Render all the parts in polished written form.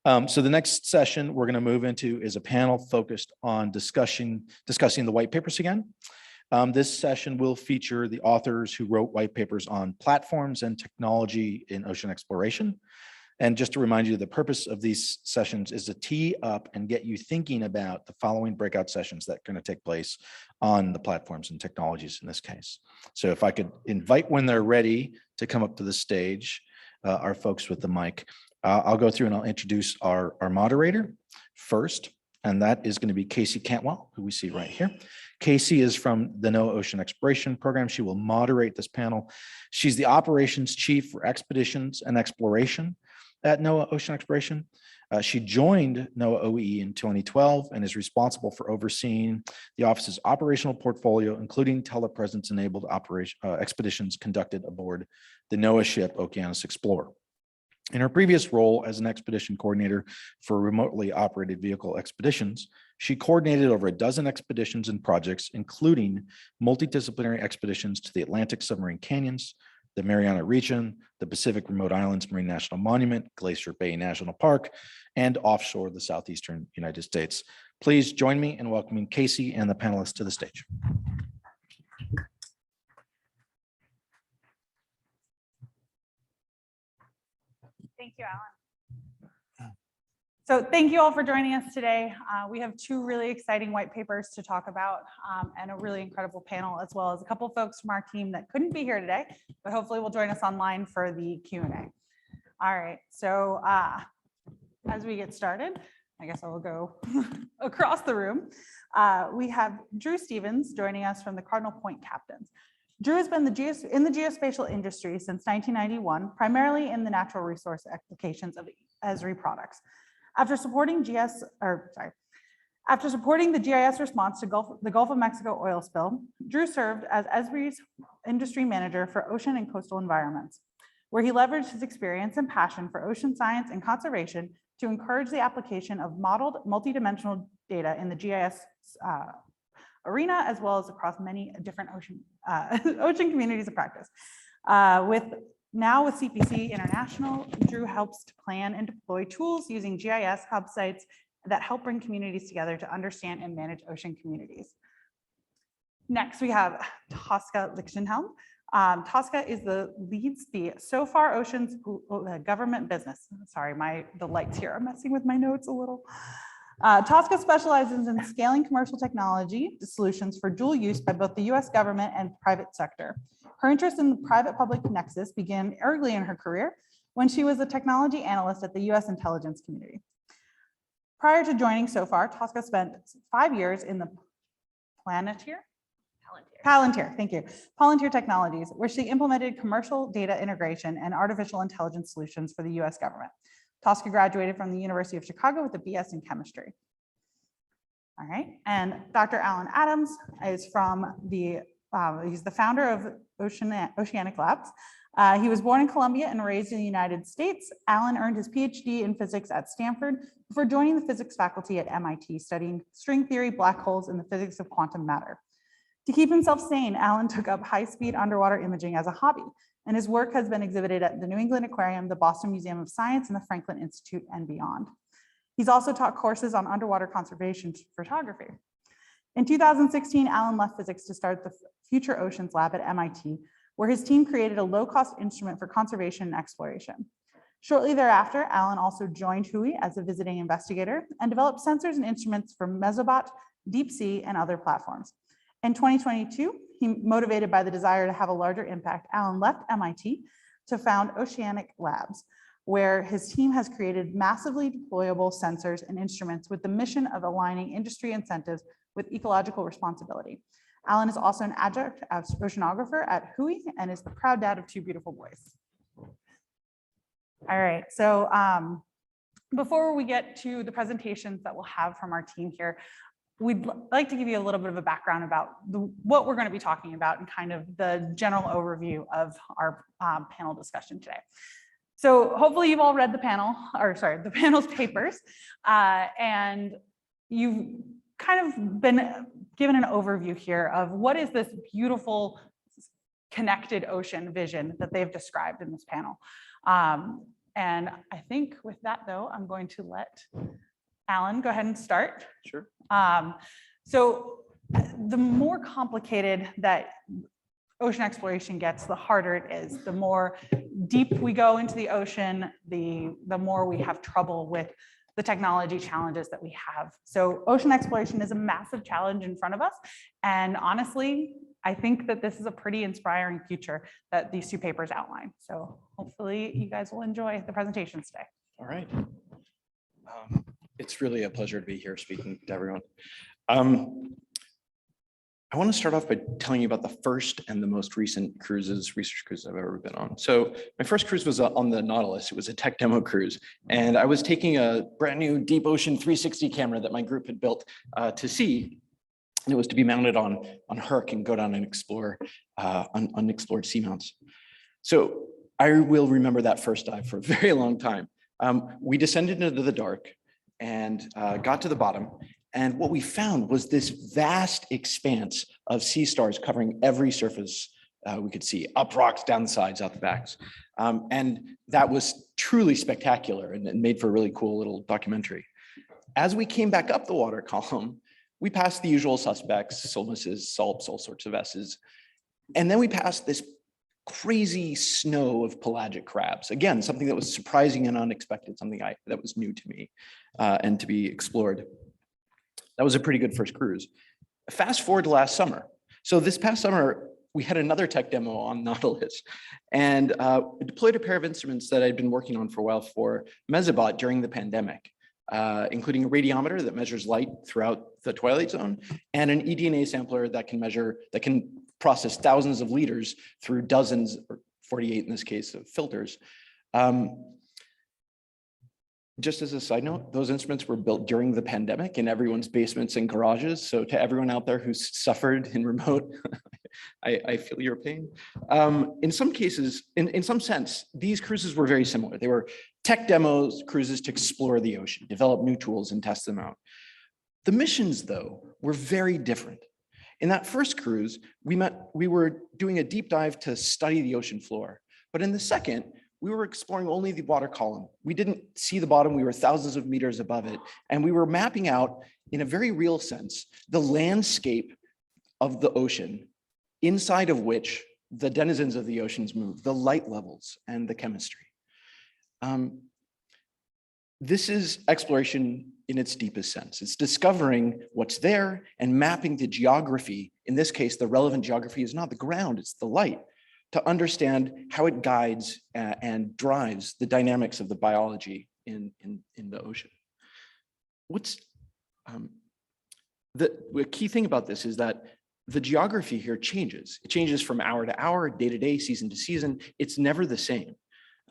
So the next session we're going to move into is a panel focused on discussing the white papers again. This session will feature the authors who wrote white papers on platforms and technology in ocean exploration. And just to remind you, the purpose of these sessions is to tee up and get you thinking about the following breakout sessions that are going to take place on the platforms and technologies in this case. So if I could invite when they're ready to come up to the stage, our folks with the mic. I'll go through and I'll introduce our moderator first, and that is going to be Kasey Cantwell, who we see right here. Kasey is from the NOAA Ocean Exploration Program. She will moderate this panel. She's the operations chief for expeditions and exploration at NOAA Ocean Exploration. She joined NOAA in 2012 and is responsible for overseeing the office's operational portfolio, including telepresence-enabled expeditions conducted aboard the NOAA ship Oceanic Explorer. In her previous role as an expedition coordinator for remotely operated vehicle expeditions, she coordinated over a dozen expeditions and projects, including multidisciplinary expeditions to the Atlantic submarine canyons, the Mariana region, the Pacific Remote Islands Marine National Monument, Glacier Bay National Park, and offshore the southeastern United States. Please join me in welcoming Kasey and the panelists to the stage. Thank you, Allan. So thank you all for joining us today. We have two really exciting white papers to talk about and a really incredible panel, as well as a couple of folks from our team that couldn't be here today, but hopefully will join us online for the Q&A. All right, so as we get started, I guess I will go across the room. We have Drew Stevens joining us from the Cardinal Point Captains. Drew has been in the geospatial industry since 1991, primarily in the natural resource applications of ESRI products. After supporting the GIS response to the Gulf of Mexico oil spill, Drew served as ESRI's industry manager for ocean and coastal environments, where he leveraged his experience and passion for ocean science and conservation to encourage the application of modeled multidimensional data in the GIS arena, as well as across many different ocean communities of practice. Now with CPC International, Drew helps to plan and deploy tools using GIS hub sites that help bring communities together to understand and manage ocean communities. Next, we have Tosca Lichtenheld. Tosca leads the Sofar Oceans government business. Sorry, the lights here are messing with my notes a little. Tosca specializes in scaling commercial technology solutions for dual use by both the US government and private sector. Her interest in the private-public nexus began early in her career when she was a technology analyst at the US intelligence community. Prior to joining Sofar, Tosca spent 5 years in the Palantir Technologies, where she implemented commercial data integration and artificial intelligence solutions for the US government. Tosca graduated from the University of Chicago with a BS in chemistry. All right, and Dr. Allan Adams is he's the founder of Oceanic Labs. He was born in Colombia and raised in the United States. Allan earned his PhD in physics at Stanford before joining the physics faculty at MIT, studying string theory, black holes, and the physics of quantum matter. To keep himself sane, Allan took up high-speed underwater imaging as a hobby, and his work has been exhibited at the New England Aquarium, the Boston Museum of Science, and the Franklin Institute, and beyond. He's also taught courses on underwater conservation photography. In 2016, Allan left physics to start the Future Oceans Lab at MIT, where his team created a low-cost instrument for conservation and exploration. Shortly thereafter, Allan also joined WHOI as a visiting investigator and developed sensors and instruments for Mesobot, Deep Sea, and other platforms. In 2022, motivated by the desire to have a larger impact, Allan left MIT to found Oceanic Labs, where his team has created massively deployable sensors and instruments with the mission of aligning industry incentives with ecological responsibility. Allan is also an adjunct oceanographer at WHOI and is the proud dad of 2 beautiful boys. All right, so before we get to the presentations that we'll have from our team here, we'd like to give you a little bit of a background about what we're going to be talking about and kind of the general overview of our panel discussion today. So hopefully you've all read the panel's papers, and you've kind of been given an overview here of what is this beautiful connected ocean vision that they've described in this panel. And I think with that, though, I'm going to let Allan go ahead and start. Sure. So the more complicated that ocean exploration gets, the harder it is. The more deep we go into the ocean, the more we have trouble with the technology challenges that we have. So ocean exploration is a massive challenge in front of us. And honestly, I think that this is a pretty inspiring future that these two papers outline. So hopefully you guys will enjoy the presentations today. All right. It's really a pleasure to be here speaking to everyone. I want to start off by telling you about the first and the most recent research cruises I've ever been on. So my first cruise was on the Nautilus. It was a tech demo cruise. And I was taking a brand new deep ocean 360 camera that my group had built to sea. And it was to be mounted on Herc and go down and explore unexplored seamounts. So I will remember that first dive for a very long time. We descended into the dark and got to the bottom. And what we found was this vast expanse of sea stars covering every surface we could see, up rocks, down the sides, out the backs. And that was truly spectacular and made for a really cool little documentary. As we came back up the water column, we passed the usual suspects, Solmuses, Salps, all sorts of S's. And then we passed this crazy snow of pelagic crabs. Again, something that was surprising and unexpected, something that was new to me and to be explored. That was a pretty good first cruise. Fast forward to last summer. So this past summer, we had another tech demo on Nautilus and deployed a pair of instruments that I'd been working on for a while for Mesobot during the pandemic, including a radiometer that measures light throughout the twilight zone and an eDNA sampler that can process thousands of liters through dozens, or 48 in this case, of filters. Just as a side note, those instruments were built during the pandemic in everyone's basements and garages. So to everyone out there who's suffered in remote, I feel your pain. In some cases, in some sense, these cruises were very similar. They were tech demos, cruises to explore the ocean, develop new tools and test them out. The missions, though, were very different. In that first cruise, we were doing a deep dive to study the ocean floor. But in the second, we were exploring only the water column. We didn't see the bottom, we were thousands of meters above it. And we were mapping out, in a very real sense, the landscape of the ocean, inside of which the denizens of the oceans move, the light levels and the chemistry. This is exploration in its deepest sense. It's discovering what's there and mapping the geography. In this case, the relevant geography is not the ground, it's the light, to understand how it guides and drives the dynamics of the biology in the ocean. The key thing about this is that the geography here changes. It changes from hour to hour, day to day, season to season. It's never the same.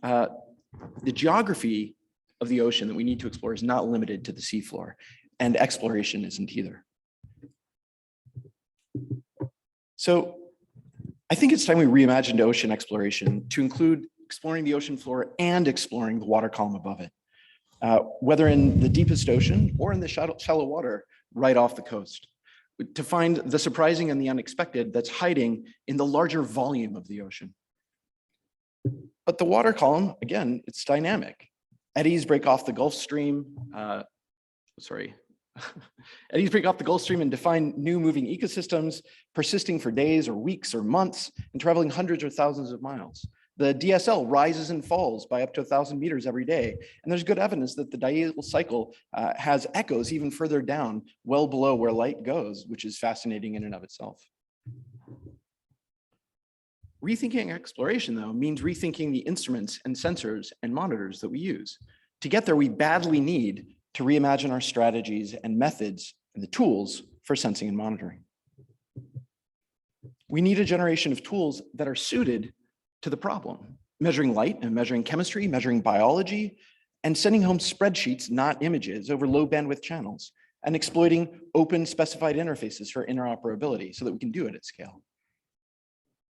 The geography of the ocean that we need to explore is not limited to the seafloor, and exploration isn't either. So I think it's time we reimagined ocean exploration to include exploring the ocean floor and exploring the water column above it, whether in the deepest ocean or in the shallow water right off the coast, to find the surprising and the unexpected that's hiding in the larger volume of the ocean. But the water column, again, it's dynamic. Eddies break off the Gulf Stream, Eddies break off the Gulf Stream and define new moving ecosystems, persisting for days or weeks or months and traveling hundreds or thousands of miles. The DSL rises and falls by up to 1,000 meters every day. And there's good evidence that the diurnal cycle has echoes even further down, well below where light goes, which is fascinating in and of itself. Rethinking exploration, though, means rethinking the instruments and sensors and monitors that we use. To get there, we badly need to reimagine our strategies and methods and the tools for sensing and monitoring. We need a generation of tools that are suited to the problem, measuring light and measuring chemistry, measuring biology, and sending home spreadsheets, not images, over low bandwidth channels, and exploiting open specified interfaces for interoperability so that we can do it at scale.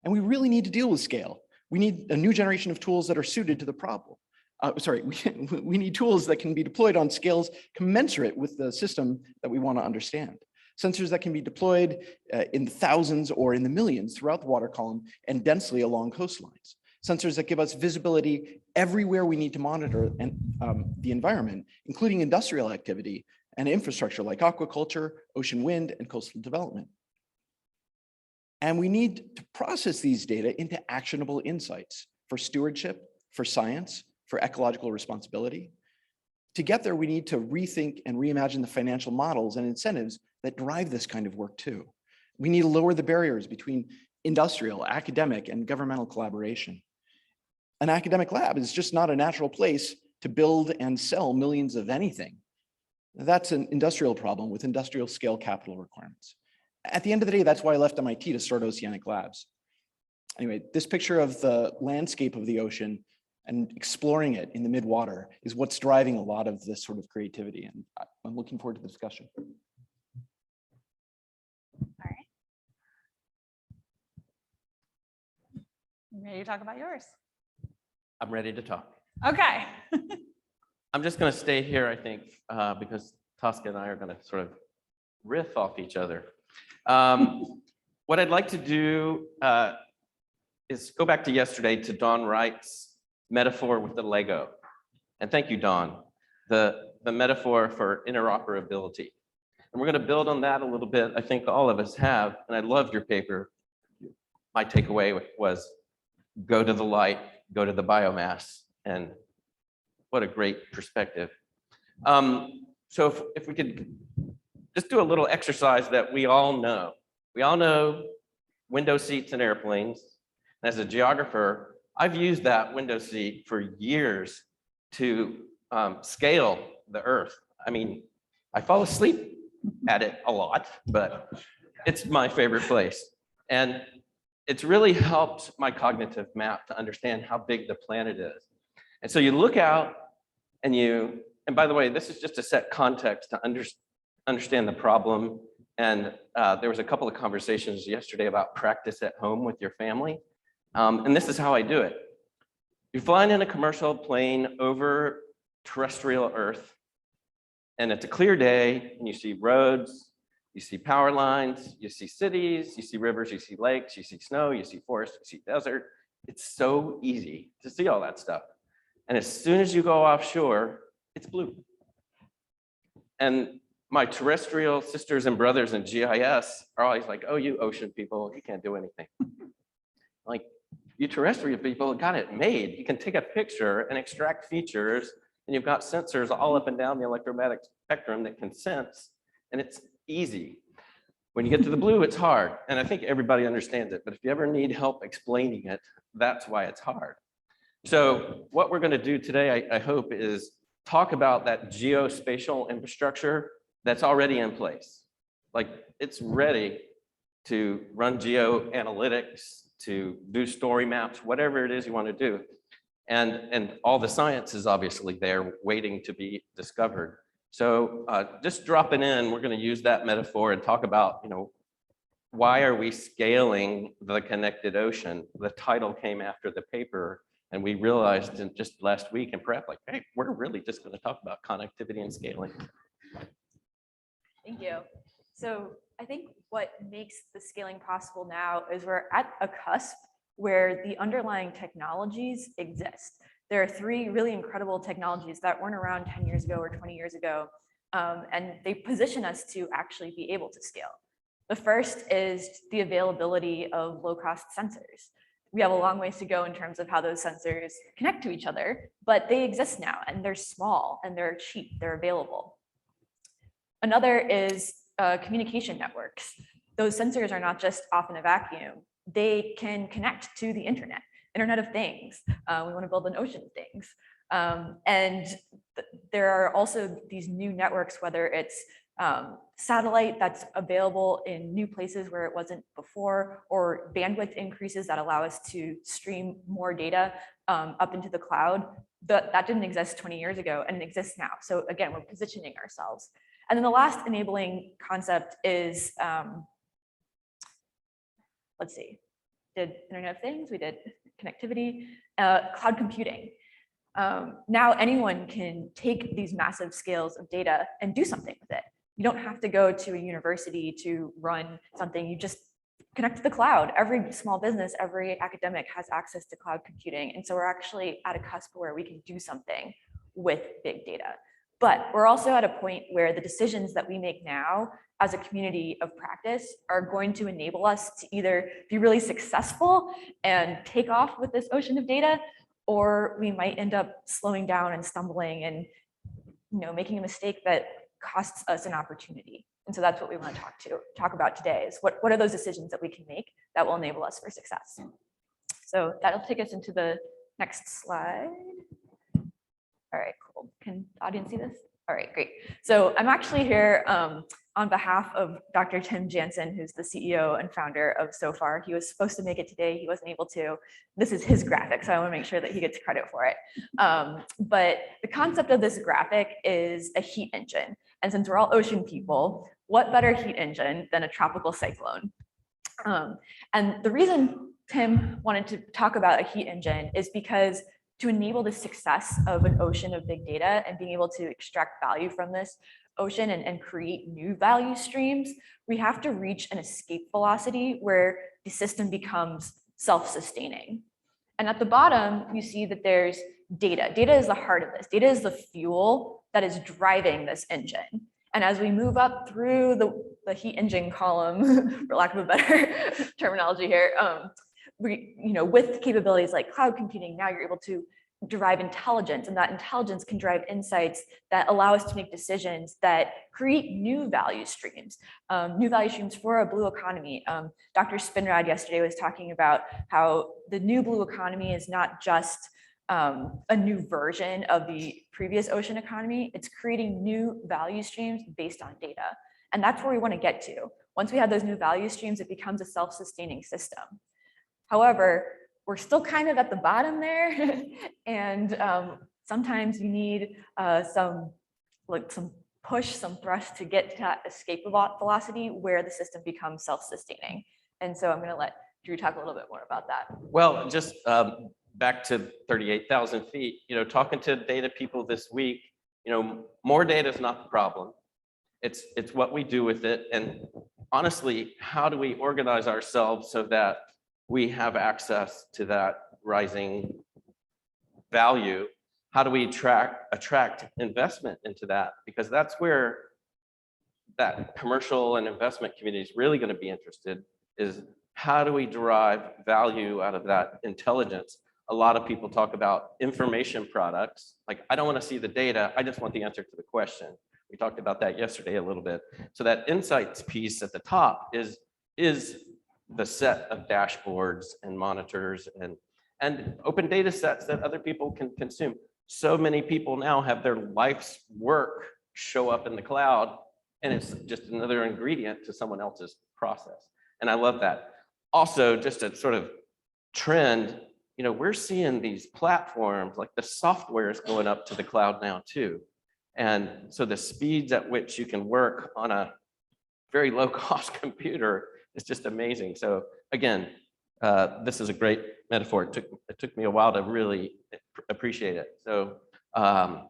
And we really need to deal with scale. We need a new generation of tools that are suited to the problem. We need tools that can be deployed on scales commensurate with the system that we want to understand. Sensors that can be deployed in the thousands or in the millions throughout the water column and densely along coastlines. sensors that give us visibility everywhere we need to monitor and the environment, including industrial activity and infrastructure like aquaculture, ocean wind, and coastal development. And we need to process these data into actionable insights for stewardship, for science, for ecological responsibility. To get there, we need to rethink and reimagine the financial models and incentives that drive this kind of work too. We need to lower the barriers between industrial, academic, and governmental collaboration. An academic lab is just not a natural place to build and sell millions of anything. That's an industrial problem with industrial scale capital requirements. At the end of the day, that's why I left MIT to start Oceanic Labs. Anyway, this picture of the landscape of the ocean and exploring it in the midwater is what's driving a lot of this sort of creativity. And I'm looking forward to the discussion. All right. You ready to talk about yours? I'm ready to talk. Okay. I'm just going to stay here, I think, because Tosca and I are going to sort of riff off each other. What I'd like to do is go back to yesterday to Dawn Wright's metaphor with the Lego. And thank you, Dawn, the metaphor for interoperability. And we're going to build on that a little bit. I think all of us have, and I loved your paper. My takeaway was go to the light, go to the biomass, and what a great perspective. So if we could just do a little exercise that we all know. We all know window seats in airplanes. And as a geographer, I've used that window seat for years to scale the Earth. I mean, I fall asleep at it a lot, but it's my favorite place. And it's really helped my cognitive map to understand how big the planet is. And so you look out and by the way, this is just to set context to understand the problem. And there was a couple of conversations yesterday about practice at home with your family. And this is how I do it. You're flying in a commercial plane over terrestrial Earth, and it's a clear day, and you see roads, you see power lines, you see cities, you see rivers, you see lakes, you see snow, you see forest, you see desert. It's so easy to see all that stuff. And as soon as you go offshore, it's blue. And my terrestrial sisters and brothers in GIS are always like, oh, you ocean people, you can't do anything. Like, you terrestrial people got it made. You can take a picture and extract features, and you've got sensors all up and down the electromagnetic spectrum that can sense, and it's easy. When you get to the blue, it's hard. And I think everybody understands it, but if you ever need help explaining it, that's why it's hard. So what we're going to do today, I hope, is talk about that geospatial infrastructure that's already in place. Like, it's ready to run geo analytics, to do story maps, whatever it is you want to do. And all the science is obviously there waiting to be discovered. So just dropping in, we're going to use that metaphor and talk about, why are we scaling the connected ocean? The title came after the paper, and we realized in just last week in prep, like, hey, we're really just going to talk about connectivity and scaling. Thank you. So I think what makes the scaling possible now is we're at a cusp where the underlying technologies exist. There are three really incredible technologies that weren't around 10 years ago or 20 years ago, and they position us to actually be able to scale. The first is the availability of low-cost sensors. We have a long ways to go in terms of how those sensors connect to each other, but they exist now, and they're small, and they're cheap, they're available. Another is communication networks. Those sensors are not just off in a vacuum. They can connect to the internet of Things. We want to build an ocean of things. And there are also these new networks, whether it's satellite that's available in new places where it wasn't before, or bandwidth increases that allow us to stream more data up into the cloud. That didn't exist 20 years ago, and it exists now. So again, we're positioning ourselves. And then the last enabling concept is, let's see, did Internet of Things, we did connectivity, cloud computing. Now anyone can take these massive scales of data and do something with it. You don't have to go to a university to run something. You just connect to the cloud. Every small business, every academic has access to cloud computing. And so we're actually at a cusp where we can do something with big data. But we're also at a point where the decisions that we make now as a community of practice are going to enable us to either be really successful and take off with this ocean of data, or we might end up slowing down and stumbling and making a mistake that costs us an opportunity. And so that's what we want to talk about today is what are those decisions that we can make that will enable us for success. So that'll take us into the next slide. All right, cool. Can the audience see this? All right, great. So I'm actually here on behalf of Dr. Tim Jansen, who's the CEO and founder of Sofar. He was supposed to make it today. He wasn't able to. This is his graphic, so I want to make sure that he gets credit for it. But the concept of this graphic is a heat engine. And since we're all ocean people, what better heat engine than a tropical cyclone? And the reason Tim wanted to talk about a heat engine is because to enable the success of an ocean of big data and being able to extract value from this ocean and create new value streams, we have to reach an escape velocity where the system becomes self-sustaining. And at the bottom, you see that there's data. Data is the heart of this. Data is the fuel that is driving this engine. And as we move up through the heat engine column, for lack of a better terminology here, with capabilities like cloud computing, now you're able to derive intelligence, and that intelligence can drive insights that allow us to make decisions that create new value streams for a blue economy. Dr. Spinrad yesterday was talking about how the new blue economy is not just a new version of the previous ocean economy. It's creating new value streams based on data. And that's where we want to get to. Once we have those new value streams, it becomes a self-sustaining system. However, we're still kind of at the bottom there. And sometimes you need some push, some thrust to get to that escape velocity where the system becomes self-sustaining. And so I'm going to let Drew talk a little bit more about that. Well, just back to 38,000 feet, talking to data people this week, more data is not the problem. It's what we do with it. And honestly, how do we organize ourselves so that we have access to that rising value? How do we attract investment into that? Because that's where that commercial and investment community is really going to be interested, is how do we derive value out of that intelligence? A lot of people talk about information products. Like, I don't want to see the data, I just want the answer to the question. We talked about that yesterday a little bit. So that insights piece at the top is the set of dashboards and monitors and open data sets that other people can consume. So many people now have their life's work show up in the cloud, and it's just another ingredient to someone else's process. And I love that. Also, just a sort of trend, we're seeing these platforms, like the software is going up to the cloud now too. And so the speeds at which you can work on a very low cost computer is just amazing. So again, this is a great metaphor. It took me a while to really appreciate it. So I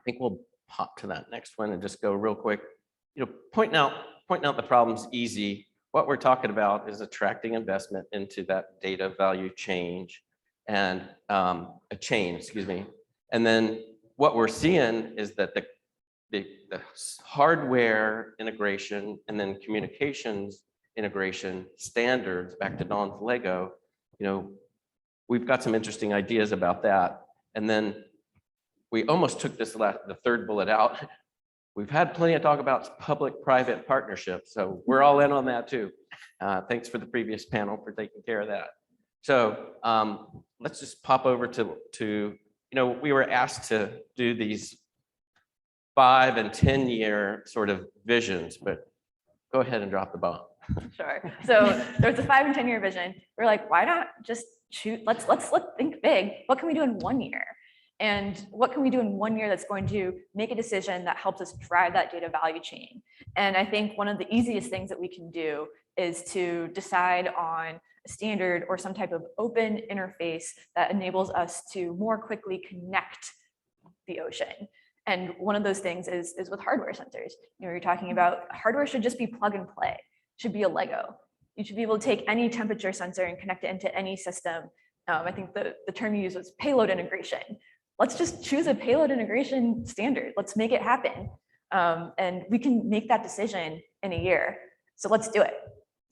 think we'll hop to that next one and just go real quick. Pointing out the problem's easy. What we're talking about is attracting investment into that data value change and And then what we're seeing is that the hardware integration and then communications integration standards, back to Don's Lego, we've got some interesting ideas about that. And then we almost took the third bullet out. We've had plenty of talk about public-private partnerships, so we're all in on that too. Thanks for the previous panel for taking care of that. So let's just pop over to we were asked to do these 5 and 10 year sort of visions, but go ahead and drop the bomb. Sure. So there's a 5 and 10 year vision. We're like, why not just shoot? Let's think big. What can we do in 1 year? And what can we do in 1 year that's going to make a decision that helps us drive that data value chain? And I think one of the easiest things that we can do is to decide on a standard or some type of open interface that enables us to more quickly connect the ocean. And one of those things is with hardware sensors. You're talking about hardware should just be plug and play, should be a Lego. You should be able to take any temperature sensor and connect it into any system. I think the term you used was payload integration. Let's just choose a payload integration standard. Let's make it happen. And we can make that decision in a year. So let's do it.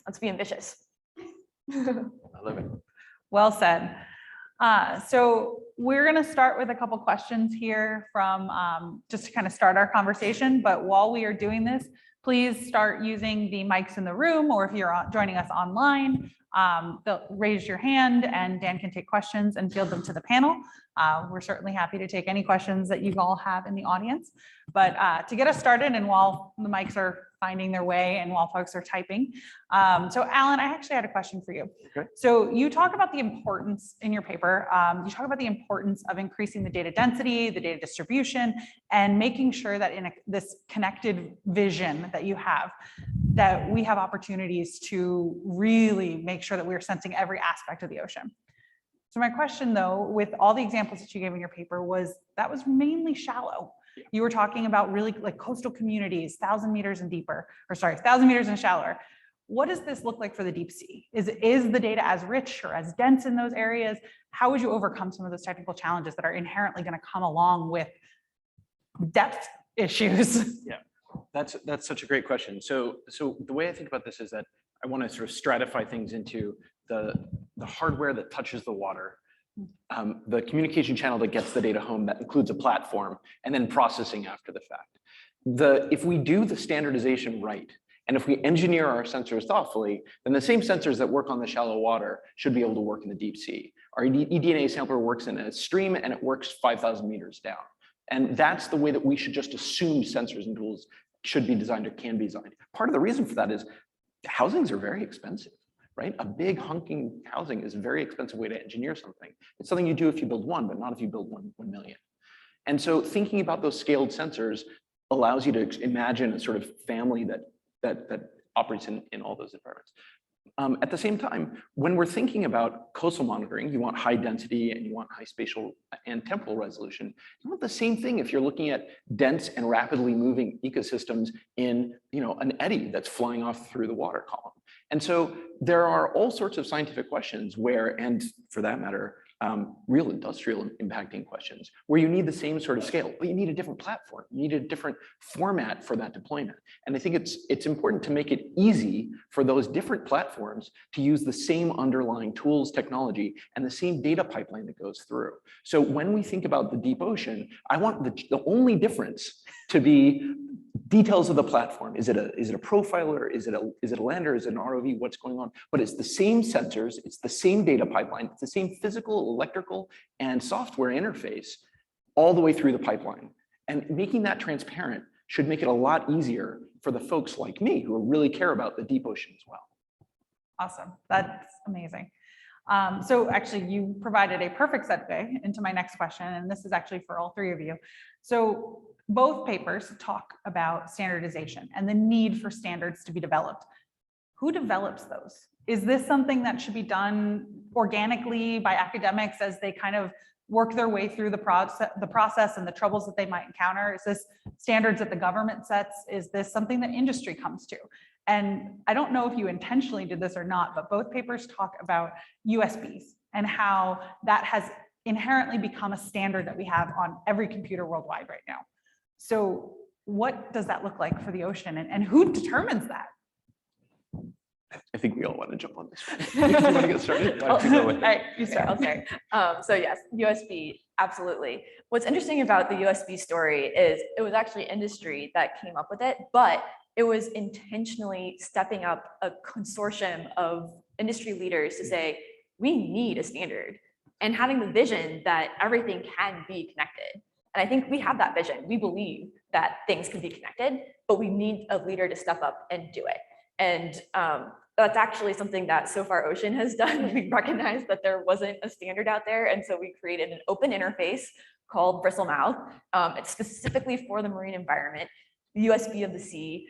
Let's be ambitious. I love it. Well said. So we're going to start with a couple questions here from just to kind of start our conversation. But while we are doing this, please start using the mics in the room, or if you're joining us online, raise your hand and Dan can take questions and field them to the panel. We're certainly happy to take any questions that you all have in the audience. But to get us started, and while the mics are finding their way and while folks are typing. So Allan, I actually had a question for you. Okay. So you talk about the importance in your paper, you talk about the importance of increasing the data density, the data distribution, and making sure that in this connected vision that you have, that we have opportunities to really make sure that we're sensing every aspect of the ocean. So my question though, with all the examples that you gave in your paper, was that was mainly shallow. You were talking about really like coastal communities, 1,000 meters and deeper, or sorry, 1,000 meters and shallower. What does this look like for the deep sea? Is the data as rich or as dense in those areas? How would you overcome some of those technical challenges that are inherently going to come along with depth issues? Yeah, that's such a great question. So the way I think about this is that I want to sort of stratify things into the hardware that touches the water, the communication channel that gets the data home, that includes a platform, and then processing after the fact. If we do the standardization right, and if we engineer our sensors thoughtfully, then the same sensors that work on the shallow water should be able to work in the deep sea. Our eDNA sampler works in a stream and it works 5,000 meters down. And that's the way that we should just assume sensors and tools should be designed or can be designed. Part of the reason for that is housings are very expensive. Right? A big hunking housing is a very expensive way to engineer something. It's something you do if you build one, but not if you build 1 million. And so thinking about those scaled sensors allows you to imagine a sort of family that operates in all those environments. At the same time, when we're thinking about coastal monitoring, you want high density and you want high spatial and temporal resolution. You want the same thing if you're looking at dense and rapidly moving ecosystems in an eddy that's flying off through the water column. And so there are all sorts of scientific questions where, and for that matter, real industrial impacting questions where you need the same sort of scale, but you need a different platform. You need a different format for that deployment. And I think it's important to make it easy for those different platforms to use the same underlying tools, technology, and the same data pipeline that goes through. So when we think about the deep ocean, I want the only difference to be details of the platform. Is it a profiler? Is it a lander? Is it an ROV? What's going on? But it's the same sensors, it's the same data pipeline, it's the same physical, electrical, and software interface all the way through the pipeline. And making that transparent should make it a lot easier for the folks like me who really care about the deep ocean as well. Awesome, that's amazing. So actually you provided a perfect segue into my next question, and this is actually for all three of you. So both papers talk about standardization and the need for standards to be developed. Who develops those? Is this something that should be done organically by academics as they kind of work their way through the process and the troubles that they might encounter? Is this standards that the government sets? Is this something that industry comes to? And I don't know if you intentionally did this or not, but both papers talk about USBs and how that has inherently become a standard that we have on every computer worldwide right now. So what does that look like for the ocean, and who determines that? I think we all want to jump on this one. You want to get started? Why don't you go with it? All right, you start. I'll start. So yes, USB, absolutely. What's interesting about the USB story is it was actually industry that came up with it, but it was intentionally stepping up a consortium of industry leaders to say, we need a standard, and having the vision that everything can be connected. And I think we have that vision. We believe that things can be connected, but we need a leader to step up and do it. And that's actually something that Sofar Ocean has done. We recognized that there wasn't a standard out there. And so we created an open interface called Bristlemouth. It's specifically for the marine environment, the USB of the sea.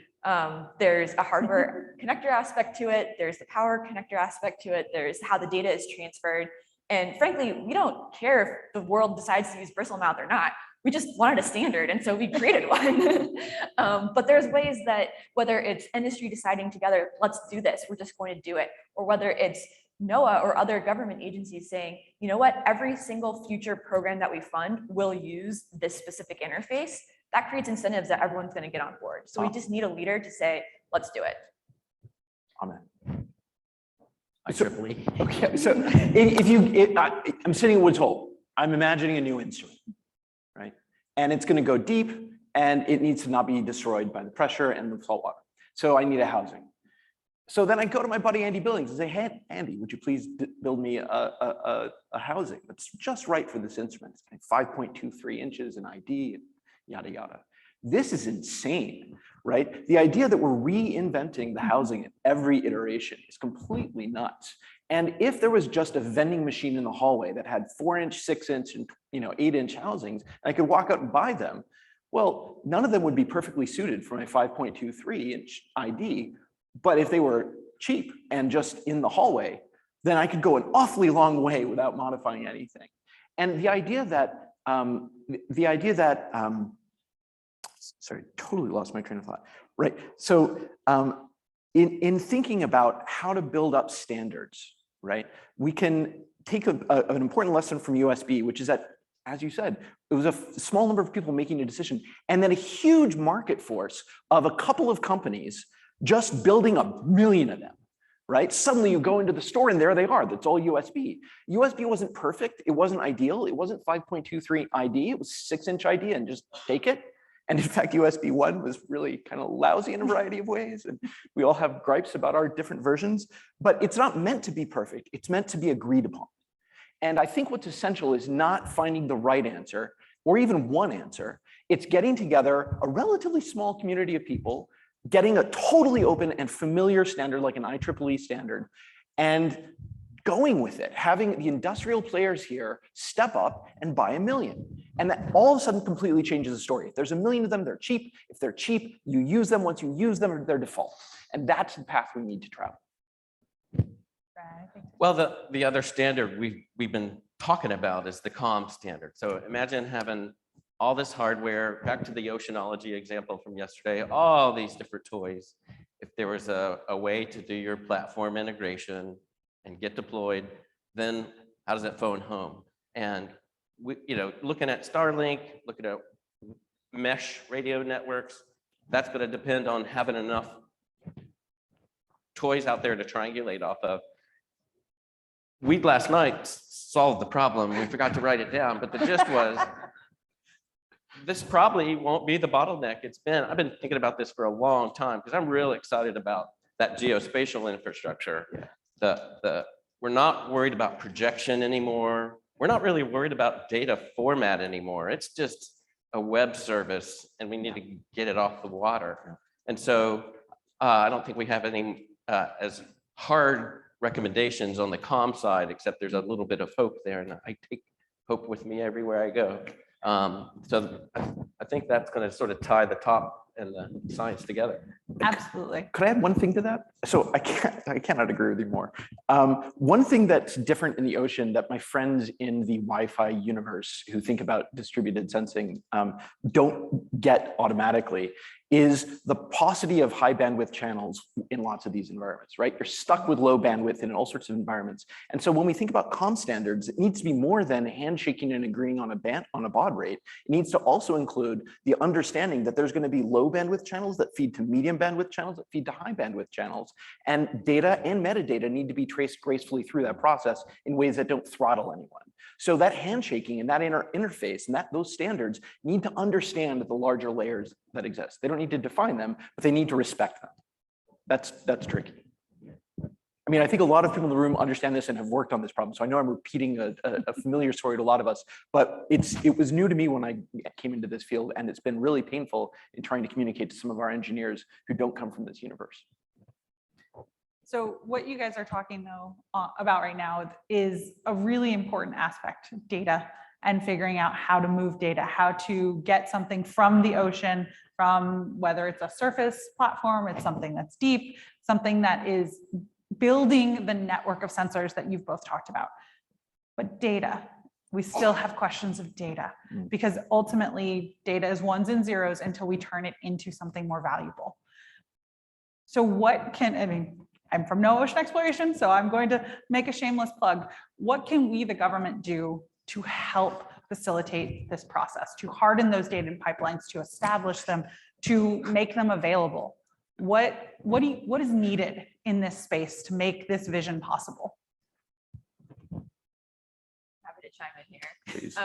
There's a hardware connector aspect to it. There's the power connector aspect to it. There's how the data is transferred. And frankly, we don't care if the world decides to use Bristlemouth or not. We just wanted a standard, and so we created one. But there's ways that whether it's industry deciding together, let's do this, we're just going to do it, or whether it's NOAA or other government agencies saying, you know what, every single future program that we fund will use this specific interface. That creates incentives that everyone's going to get on board. So we just need a leader to say, let's do it. Amen. IEEE. Okay, so I'm sitting in Woods Hole. I'm imagining a new instrument, right? And it's going to go deep, and it needs to not be destroyed by the pressure and the salt water. So I need a housing. So then I go to my buddy Andy Billings and say, hey, Andy, would you please build me a housing that's just right for this instrument? It's 5.23 inches in ID, and yada, yada. This is insane, right? The idea that we're reinventing the housing at every iteration is completely nuts. And if there was just a vending machine in the hallway that had 4-inch, 6-inch, and 8-inch housings, and I could walk out and buy them, well, none of them would be perfectly suited for my 5.23-inch ID. But if they were cheap and just in the hallway, then I could go an awfully long way without modifying anything. And the idea that, sorry, totally lost my train of thought, right? So in thinking about how to build up standards, right, we can take an important lesson from USB, which is that, as you said, it was a small number of people making a decision, and then a huge market force of a couple of companies just building 1 million of them, right? Suddenly you go into the store and there they are, that's all USB. USB wasn't perfect, it wasn't ideal, it wasn't 5.23 ID, it was 6-inch ID, and just take it. And in fact, USB 1 was really kind of lousy in a variety of ways, and we all have gripes about our different versions, but it's not meant to be perfect, it's meant to be agreed upon. And I think what's essential is not finding the right answer, or even one answer, it's getting together a relatively small community of people, getting a totally open and familiar standard like an IEEE standard, and going with it, having the industrial players here step up and buy 1 million. And that all of a sudden completely changes the story. If there's 1 million of them, they're cheap. If they're cheap, you use them. Once you use them, they're default. And that's the path we need to travel. Well, the other standard we've been talking about is the COM standard. So imagine having all this hardware, back to the oceanology example from yesterday, all these different toys. If there was a way to do your platform integration and get deployed, then how does that phone home? And we, looking at Starlink, looking at mesh radio networks, that's going to depend on having enough toys out there to triangulate off of. We last night solved the problem. We forgot to write it down, but the gist was, this probably won't be the bottleneck it's been. I've been thinking about this for a long time because I'm really excited about that geospatial infrastructure. We're not worried about projection anymore. We're not really worried about data format anymore. It's just a web service and we need to get it off the water. And so I don't think we have any as hard recommendations on the comm side, except there's a little bit of hope there. And I take hope with me everywhere I go. So I think that's going to sort of tie the top and the science together. Absolutely. Could I add one thing to that? So I cannot agree with you more. One thing that's different in the ocean that my friends in the Wi-Fi universe who think about distributed sensing don't get automatically is the paucity of high bandwidth channels in lots of these environments, right? You're stuck with low bandwidth in all sorts of environments. And so when we think about comm standards, it needs to be more than handshaking and agreeing on a baud rate. It needs to also include the understanding that there's going to be low bandwidth channels that feed to medium bandwidth channels that feed to high bandwidth channels. And data and metadata need to be traced gracefully through that process in ways that don't throttle anyone. So that handshaking and that interface and those standards need to understand the larger layers that exist. They don't need to define them, but they need to respect them. That's tricky. I mean, I think a lot of people in the room understand this and have worked on this problem. So I know I'm repeating a familiar story to a lot of us, but it was new to me when I came into this field, and it's been really painful in trying to communicate to some of our engineers who don't come from this universe. So what you guys are talking though about right now is a really important aspect, data, and figuring out how to move data, how to get something from the ocean, from whether it's a surface platform, it's something that's deep, something that is building the network of sensors that you've both talked about. But data, we still have questions of data Mm. because ultimately data is ones and zeros until we turn it into something more valuable. So what can, I mean, I'm from NOAA Ocean Exploration, so I'm going to make a shameless plug. What can we, the government, do to help facilitate this process, to harden those data pipelines, to establish them, to make them available? What is needed in this space to make this vision possible? Happy to chime in here. Please.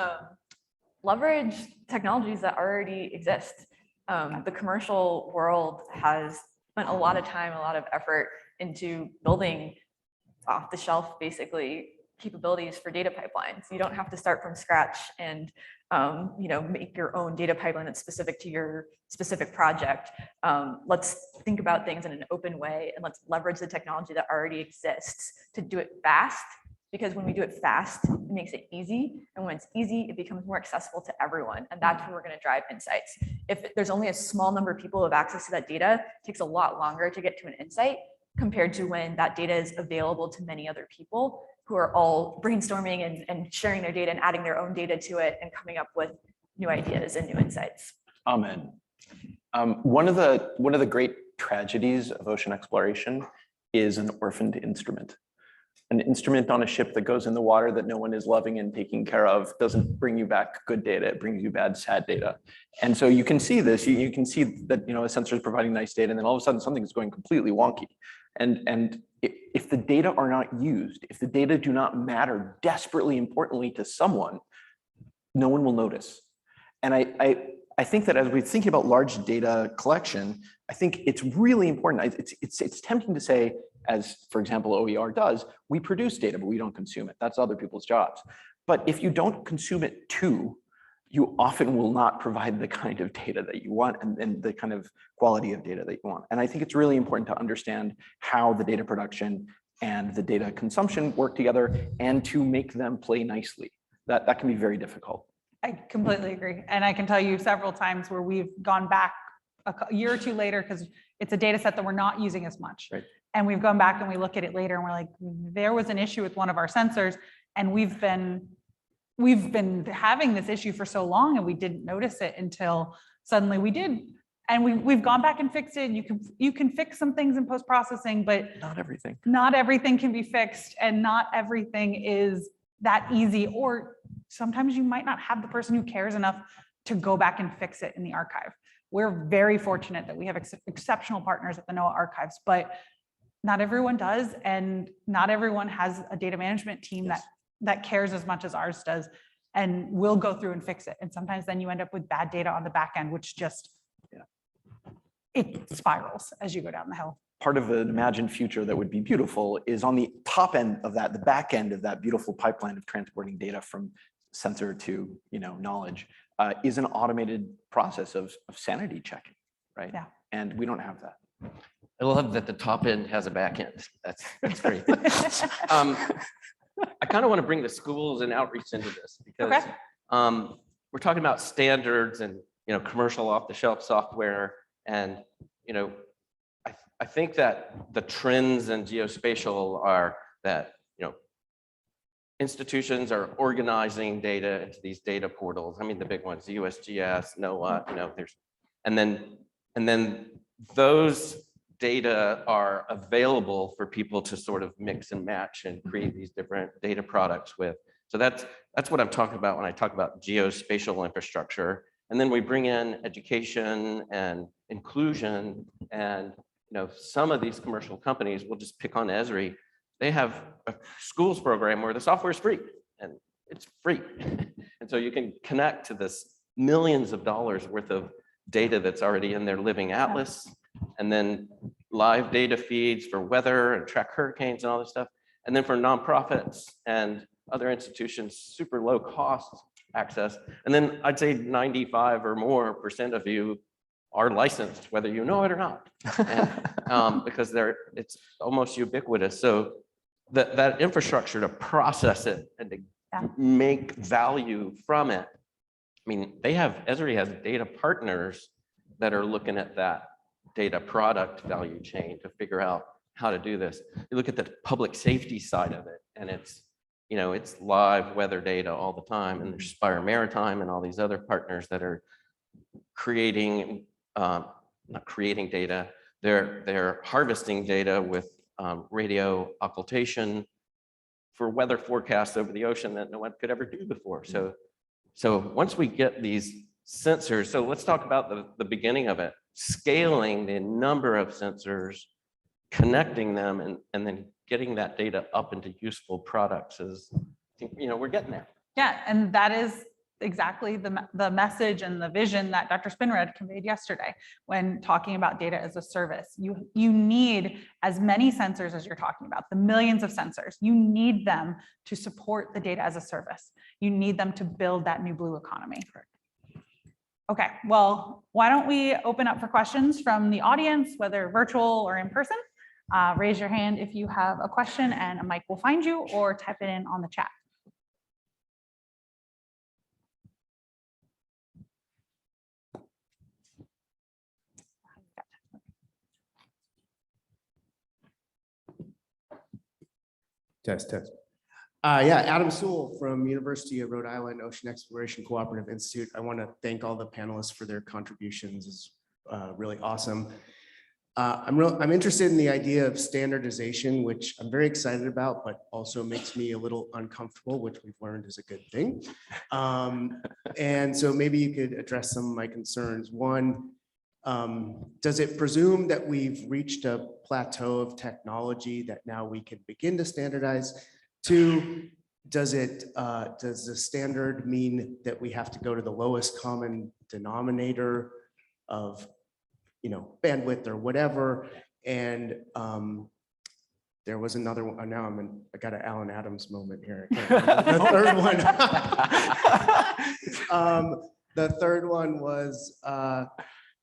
Leverage technologies that already exist. The commercial world has spent a lot of time, a lot of effort into building off the shelf, basically, capabilities for data pipelines. You don't have to start from scratch and make your own data pipeline that's specific to your specific project. Let's think about things in an open way, and let's leverage the technology that already exists to do it fast. Because when we do it fast, it makes it easy. And when it's easy, it becomes more accessible to everyone. And that's where we're going to drive insights. If there's only a small number of people who have access to that data, it takes a lot longer to get to an insight compared to when that data is available to many other people who are all brainstorming and sharing their data and adding their own data to it and coming up with new ideas and new insights. Amen. One of the great tragedies of ocean exploration is an orphaned instrument. An instrument on a ship that goes in the water that no one is loving and taking care of doesn't bring you back good data, it brings you bad, sad data. And so you can see this, you can see that, a sensor is providing nice data, and then all of a sudden something is going completely wonky. And if the data are not used, if the data do not matter desperately importantly to someone, no one will notice. And I think that as we're thinking about large data collection, I think it's really important. It's tempting to say, as for example, OER does, we produce data, but we don't consume it. That's other people's jobs. But if you don't consume it too, you often will not provide the kind of data that you want and the kind of quality of data that you want. And I think it's really important to understand how the data production and the data consumption work together and to make them play nicely. That can be very difficult. I completely agree. And I can tell you several times where we've gone back a year or two later because it's a data set that we're not using as much. Right. And we've gone back and we look at it later and we're like, there was an issue with one of our sensors and we've been having this issue for so long and we didn't notice it until suddenly we did. And we've gone back and fixed it. You can fix some things in post-processing, but Not everything. not everything can be fixed and not everything is that easy, or sometimes you might not have the person who cares enough to go back and fix it in the archive. We're very fortunate that we have exceptional partners at the NOAA archives, but not everyone does, and not everyone has a data management team Yes. that cares as much as ours does, and will go through and fix it. And sometimes then you end up with bad data on the back end, which just, it spirals as you go down the hill. Part of an imagined future that would be beautiful is on the top end of that, the back end of that beautiful pipeline of transporting data from sensor to knowledge, is an automated process of sanity checking, right? Yeah. And we don't have that. I love that the top end has a back end. That's great. I kind of want to bring the schools and outreach into this because Okay. We're talking about standards and commercial off-the-shelf software, and I think that the trends in geospatial are that institutions are organizing data into these data portals. I mean, the big ones, USGS, NOAA, there's, and then those data are available for people to sort of mix and match and create these different data products with. So that's what I'm talking about when I talk about geospatial infrastructure. And then we bring in education and inclusion, and some of these commercial companies, we'll just pick on Esri, they have a schools program where the software is free, and it's free. And so you can connect to this millions of dollars worth of data that's already in their living atlas, and then live data feeds for weather and track hurricanes and all this stuff. And then for nonprofits and other institutions, super low cost access. And then I'd say 95% or more of you are licensed, whether you know it or not, and, because it's almost ubiquitous. So that infrastructure to process it and to make value from it. I mean, Esri has data partners that are looking at that data product value chain to figure out how to do this. You look at the public safety side of it, and it's you know, it's live weather data all the time, and there's Spire Maritime and all these other partners that are creating, not creating data, they're harvesting data with radio occultation for weather forecasts over the ocean that no one could ever do before. So once we get these sensors, so let's talk about the beginning of it, scaling the number of sensors, connecting them, and then getting that data up into useful products is, you know, we're getting there. Yeah, and that is exactly the message and the vision that Dr. Spinrad conveyed yesterday when talking about data as a service. You need as many sensors as you're talking about, the millions of sensors. You need them to support the data as a service. You need them to build that new blue economy. Okay, well, why don't we open up for questions from the audience, whether virtual or in person? Raise your hand if you have a question and a mic will find you, or type it in on the chat. Test. Yeah, Adam Sewell from University of Rhode Island Ocean Exploration Cooperative Institute. I want to thank all the panelists for their contributions. It's really awesome. I'm interested in the idea of standardization, which I'm very excited about, but also makes me a little uncomfortable, which we've learned is a good thing. And so maybe you could address some of my concerns. One, does it presume that we've reached a plateau of technology that now we can begin to standardize? Two, does the standard mean that we have to go to the lowest common denominator of, you know, bandwidth or whatever? And there was another one. Now I got an Allan Adams moment here. The third one. The third one was,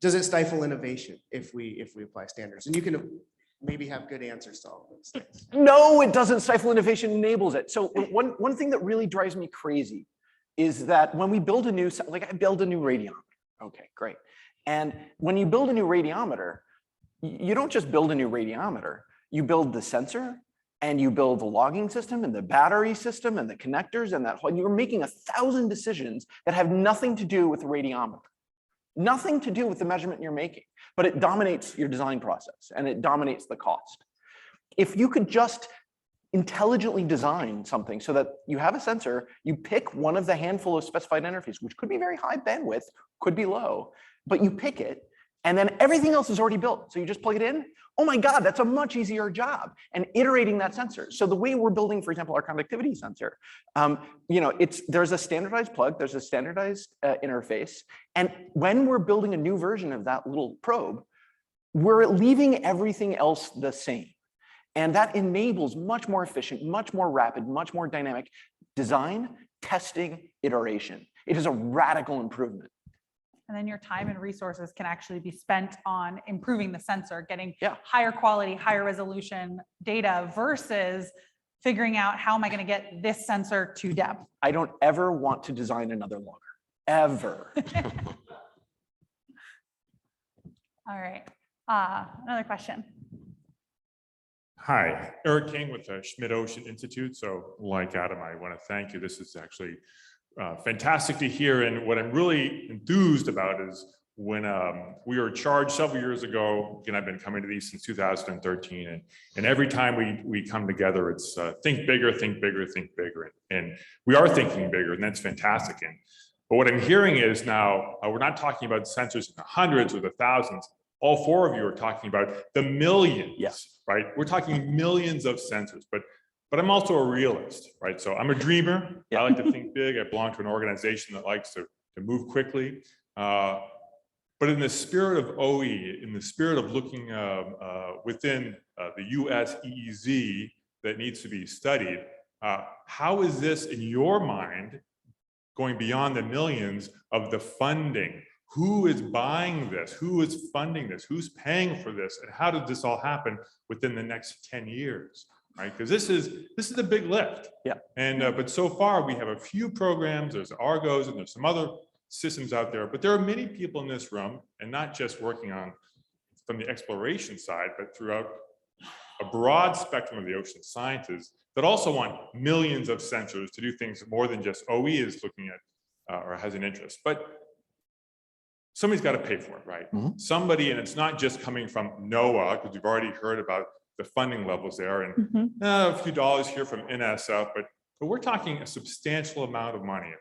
does it stifle innovation if we apply standards? And you can maybe have good answers to all of those things. No, it doesn't stifle innovation, enables it. So one thing that really drives me crazy is that when we build a new, like I build a new radiometer. Okay, great. And when you build a new radiometer, you don't just build a new radiometer, you build the sensor and you build the logging system and the battery system and the connectors and that whole, you're making 1,000 decisions that have nothing to do with the radiometer. Nothing to do with the measurement you're making, but it dominates your design process and it dominates the cost. If you could just intelligently design something so that you have a sensor, you pick one of the handful of specified interfaces, which could be very high bandwidth, could be low, but you pick it and then everything else is already built. So you just plug it in. Oh my God, that's a much easier job. And iterating that sensor. So the way we're building, for example, our conductivity sensor, you know, there's a standardized plug, there's a standardized interface. And when we're building a new version of that little probe, we're leaving everything else the same. And that enables much more efficient, much more rapid, much more dynamic design, testing, iteration. It is a radical improvement. And then your time and resources can actually be spent on improving the sensor, getting Yeah. higher quality, higher resolution data versus figuring out how am I going to get this sensor to depth. I don't ever want to design another logger, ever. All right, another question. Hi, Eric King with the Schmidt Ocean Institute. So like Adam, I want to thank you. This is actually fantastic to hear. And what I'm really enthused about is when we were charged several years ago, and I've been coming to these since 2013. And every time we come together, it's think bigger, think bigger, think bigger. And we are thinking bigger, and that's fantastic. But what I'm hearing is now, we're not talking about sensors in the hundreds or the thousands. All four of you are talking about the millions, Yes. right? We're talking millions of sensors, but I'm also a realist, right? So I'm a dreamer. Yeah. I like to think big. I belong to an organization that likes to move quickly. But in the spirit of OE, in the spirit of looking within the US EEZ that needs to be studied, how is this in your mind going beyond the millions of the funding? Who is buying this? Who is funding this? Who's paying for this? And how did this all happen within the next 10 years? Right, because this is a big lift. Yeah. And but so far we have a few programs. There's Argos and there's some other systems out there. But there are many people in this room, and not just working on from the exploration side, but throughout a broad spectrum of the ocean sciences that also want millions of sensors to do things more than just OE is looking at or has an interest. But somebody's got to pay for it, right? Somebody, and it's not just coming from NOAA, because we've already heard about the funding levels there, and a few dollars here from NSF, but we're talking a substantial amount of money.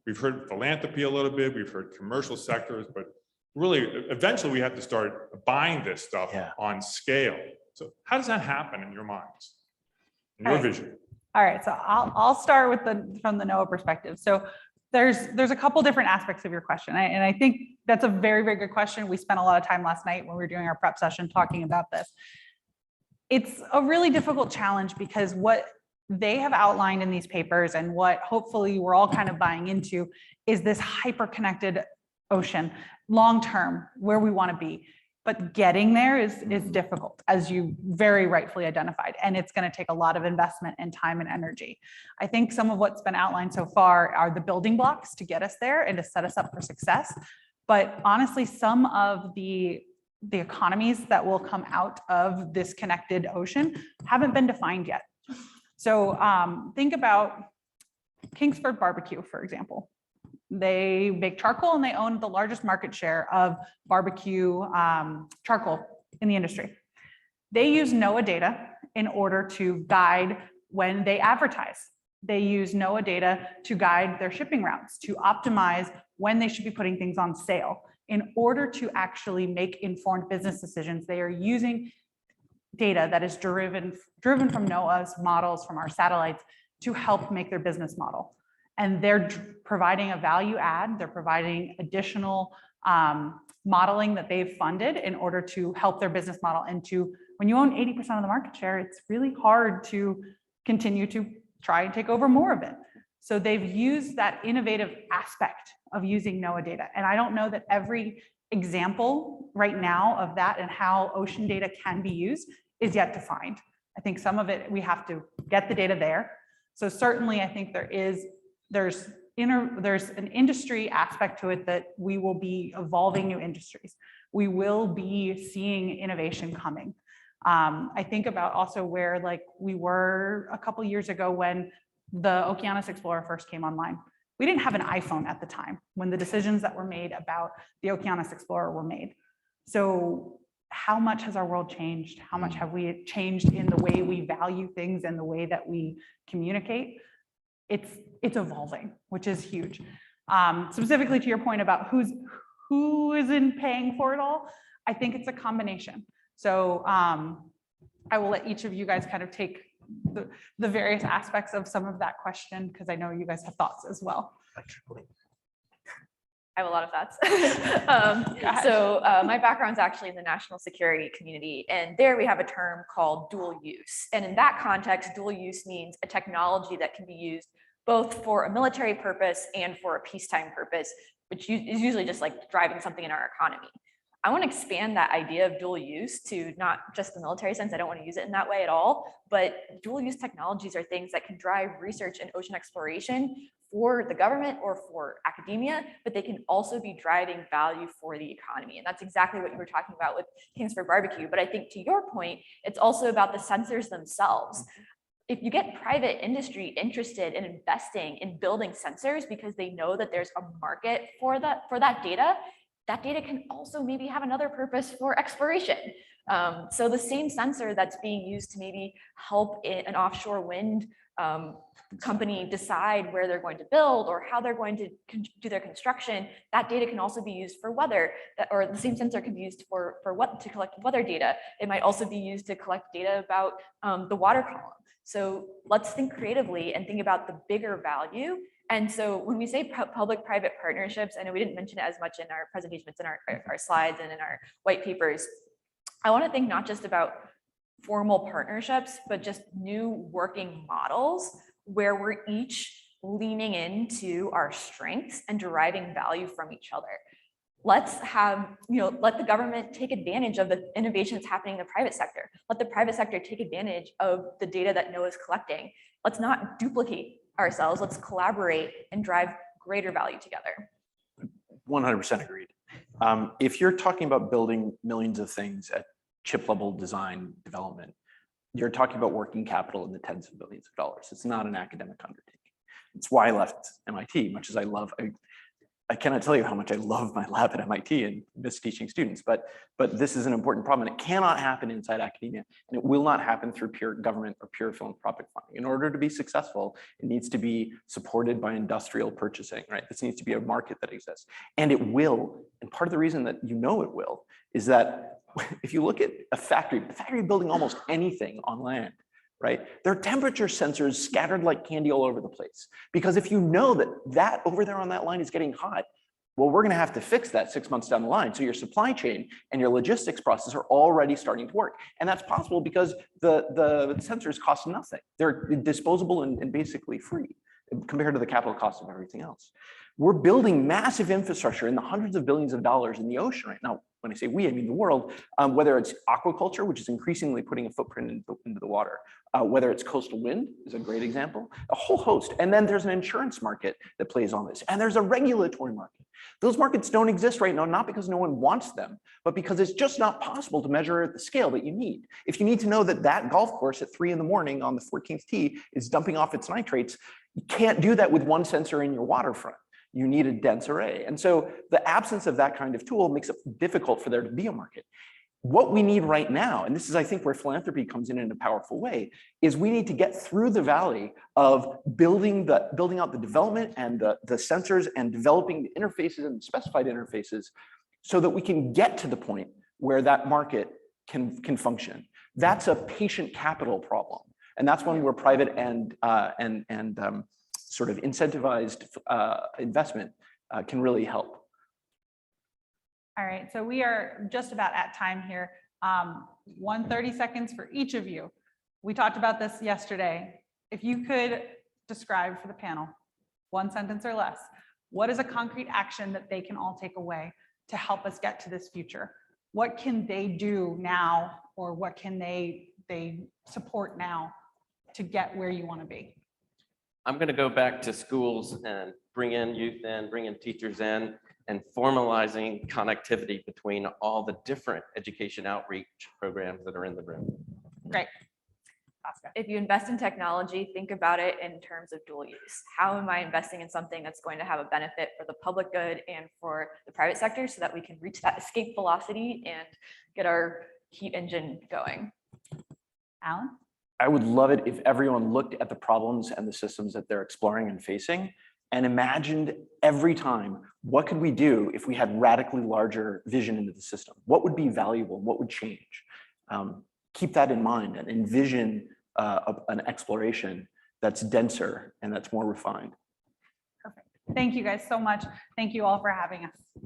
We've heard philanthropy a little bit, we've heard commercial sectors, but really, eventually we have to start buying this stuff on scale. So how does that happen in your minds, in your vision? All right, so I'll start with from the NOAA perspective. So there's a couple different aspects of your question, and I think that's a very, very good question. We spent a lot of time last night when we were doing our prep session talking about this. It's a really difficult challenge because what they have outlined in these papers and what hopefully we're all kind of buying into is this hyper-connected ocean long-term where we want to be. But getting there is difficult, as you very rightfully identified, and it's going to take a lot of investment and time and energy. I think some of what's been outlined so far are the building blocks to get us there and to set us up for success. But honestly, some of the economies that will come out of this connected ocean haven't been defined yet. So think about Kingsford Barbecue, for example. They make charcoal and they own the largest market share of barbecue charcoal in the industry. They use NOAA data in order to guide when they advertise. They use NOAA data to guide their shipping routes, to optimize when they should be putting things on sale. In order to actually make informed business decisions, they are using data that is driven from NOAA's models, from our satellites, to help make their business model. And they're providing a value add. They're providing additional modeling that they've funded in order to help their business model. And when you own 80% of the market share, it's really hard to continue to try and take over more of it. So they've used that innovative aspect of using NOAA data. And I don't know that every example right now of that and how ocean data can be used is yet defined. I think some of it, we have to get the data there. So certainly I think there's an industry aspect to it that we will be evolving new industries. We will be seeing innovation coming. I think about also where like we were a couple years ago when the Oceanus Explorer first came online. We didn't have an iPhone at the time when the decisions that were made about the Oceanus Explorer were made. So how much has our world changed? How much have we changed in the way we value things and the way that we communicate? It's evolving, which is huge. Specifically to your point about who is in paying for it all, I think it's a combination. So I will let each of you guys kind of take the various aspects of some of that question, because I know you guys have thoughts as well. I have a lot of thoughts. My background's actually in the national security community, and there we have a term called dual use. And in that context, dual use means a technology that can be used both for a military purpose and for a peacetime purpose, which is usually just like driving something in our economy. I want to expand that idea of dual use to not just the military sense. I don't want to use it in that way at all, but dual use technologies are things that can drive research and ocean exploration for the government or for academia, but they can also be driving value for the economy. And that's exactly what you were talking about with Kingsford Barbecue. But I think to your point, it's also about the sensors themselves. If you get private industry interested in investing in building sensors because they know that there's a market for that data can also maybe have another purpose for exploration. So the same sensor that's being used to maybe help an offshore wind company decide where they're going to build or how they're going to do their construction, that data can also be used for weather, or the same sensor can be used to collect weather data. It might also be used to collect data about the water column. So let's think creatively and think about the bigger value. And so when we say public-private partnerships, I know we didn't mention it as much in our presentation, it's in our slides and in our white papers. I want to think not just about formal partnerships, but just new working models where we're each leaning into our strengths and deriving value from each other. Let's have, let the government take advantage of the innovation that's happening in the private sector. Let the private sector take advantage of the data that NOAA is collecting. Let's not duplicate ourselves. Let's collaborate and drive greater value together. 100% agreed. If you're talking about building millions of things at chip level design development, you're talking about working capital in the tens of billions of dollars. It's not an academic undertaking. It's why I left MIT, much as I cannot tell you how much I love my lab at MIT and miss teaching students, but this is an important problem, and it cannot happen inside academia, and it will not happen through pure government or pure philanthropic funding. In order to be successful, it needs to be supported by industrial purchasing, right? This needs to be a market that exists, and it will. And part of the reason that you know it will is that if you look at a factory building almost anything on land, right? There are temperature sensors scattered like candy all over the place. Because if you know that over there on that line is getting hot, well, we're gonna have to fix that 6 months down the line. So your supply chain and your logistics process are already starting to work. And that's possible because the sensors cost nothing. They're disposable and basically free compared to the capital cost of everything else. We're building massive infrastructure in the hundreds of billions of dollars in the ocean right now. When I say we, I mean the world, whether it's aquaculture, which is increasingly putting a footprint into the water, whether it's coastal wind is a great example, a whole host. And then there's an insurance market that plays on this. And there's a regulatory market. Those markets don't exist right now, not because no one wants them, but because it's just not possible to measure at the scale that you need. If you need to know that golf course at 3 in the morning on the 14th tee is dumping off its nitrates, you can't do that with one sensor in your waterfront. You need a dense array. And so the absence of that kind of tool makes it difficult for there to be a market. What we need right now, and this is, I think, where philanthropy comes in a powerful way, is we need to get through the valley of building out the development and the sensors and developing the interfaces and the specified interfaces so that we can get to the point where that market can function. That's a patient capital problem. And that's one where private and sort of incentivized investment can really help. All right, so we are just about at time here. 30 seconds for each of you. We talked about this yesterday. If you could describe for the panel, 1 sentence or less, what is a concrete action that they can all take away to help us get to this future? What can they do now, or what can they support now to get where you want to be? I'm going to go back to schools and bring in youth in, bring in teachers in, and formalizing connectivity between all the different education outreach programs that are in the room. Great. Tosca. If you invest in technology, think about it in terms of dual use. How am I investing in something that's going to have a benefit for the public good and for the private sector so that we can reach that escape velocity and get our heat engine going? Allan? I would love it if everyone looked at the problems and the systems that they're exploring and facing and imagined every time, what could we do if we had radically larger vision into the system? What would be valuable? What would change? Keep that in mind and envision an exploration that's denser and that's more refined. Perfect. Thank you guys so much. Thank you all for having us.